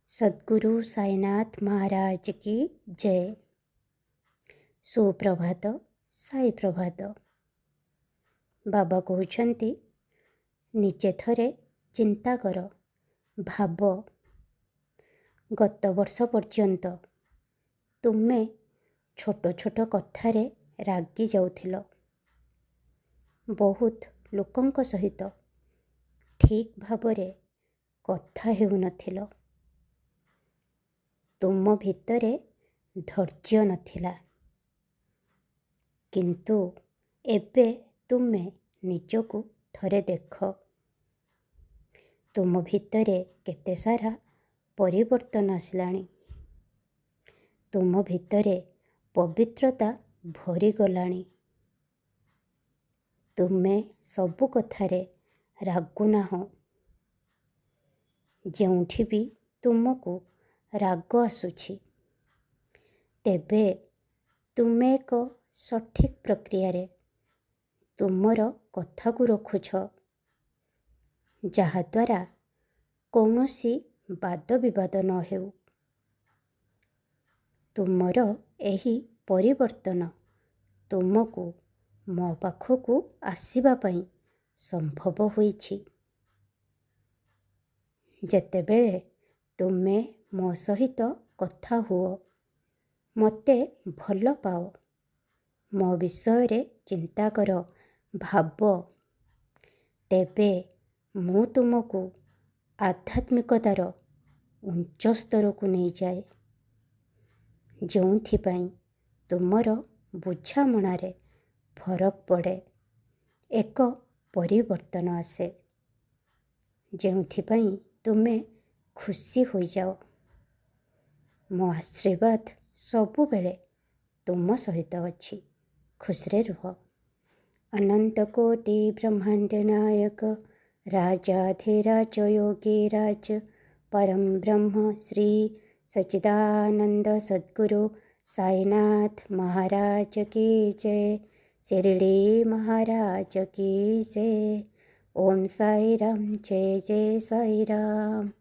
ସଦ୍ଗୁରୁ ସାଇନାଥ ମହାରାଜ କି ଜୟ। ସୁପ୍ରଭାତ, ସାଇ ପ୍ରଭାତ। ବାବା କହୁଛନ୍ତି, ନିଜେ ଥରେ ଚିନ୍ତା କର, ଭାବ। ଗତ ବର୍ଷ ପର୍ଯ୍ୟନ୍ତ ତୁମେ ଛୋଟ ଛୋଟ କଥାରେ ରାଗି ଯାଉଥିଲ। ବହୁତ ଲୋକଙ୍କ ସହିତ ଠିକ୍ ଭାବରେ କଥା ହେଉନଥିଲ। ତୁମ ଭିତରେ ଧୈର୍ଯ୍ୟ ନଥିଲା। କିନ୍ତୁ ଏବେ ତୁମେ ନିଜକୁ ଥରେ ଦେଖ। ତୁମ ଭିତରେ କେତେ ସାରା ପରିବର୍ତ୍ତନ ଆସିଲାଣି। ତୁମ ଭିତରେ ପବିତ୍ରତା ଭରିଗଲାଣି। ତୁମେ ସବୁ କଥାରେ ରାଗୁନାହଁ। ଯେଉଁଠି ବି ତୁମକୁ ରାଗ ଆସୁଛି, ତେବେ ତୁମେ ଏକ ସଠିକ୍ ପ୍ରକ୍ରିୟାରେ ତୁମର କଥାକୁ ରଖୁଛ, ଯାହାଦ୍ୱାରା କୌଣସି ବାଦ ବିବାଦ ନ ହେଉ। ତୁମର ଏହି ପରିବର୍ତ୍ତନ ତୁମକୁ ମୋ ପାଖକୁ ଆସିବା ପାଇଁ ସମ୍ଭବ ହୋଇଛି। ଯେତେବେଳେ ତୁମେ ମୋ ସହିତ କଥା ହୁଅ, ମୋତେ ଭଲ ପାଅ, ମୋ ବିଷୟରେ ଚିନ୍ତା କର, ଭାବ, ତେବେ ମୁଁ ତୁମକୁ ଆଧ୍ୟାତ୍ମିକତାର ଉଚ୍ଚ ସ୍ତରକୁ ନେଇଯାଏ, ଯେଉଁଥିପାଇଁ ତୁମର ବୁଝାମଣାରେ ଫରକ ପଡ଼େ, ଏକ ପରିବର୍ତ୍ତନ ଆସେ, ଯେଉଁଥିପାଇଁ ତୁମେ ଖୁସି ହୋଇଯାଅ। ମୋ ଆଶୀର୍ବାଦ ସବୁବେଳେ ତୁମ ସହିତ ଅଛି। ଖୁସିରେ ରୁହ। ଅନନ୍ତ କୋଟି ବ୍ରହ୍ମାଣ୍ଡ ନାୟକ ରାଜାଧିରାଜ ଯୋଗୀରାଜ ପରମ ବ୍ରହ୍ମ ଶ୍ରୀ ସଚ୍ଚିଦାନନ୍ଦ ସଦ୍ଗୁରୁ ସାईनाथ महाराज की जय। शिरडी महाराज की जय। ओम साई राम, जय जय साई राम।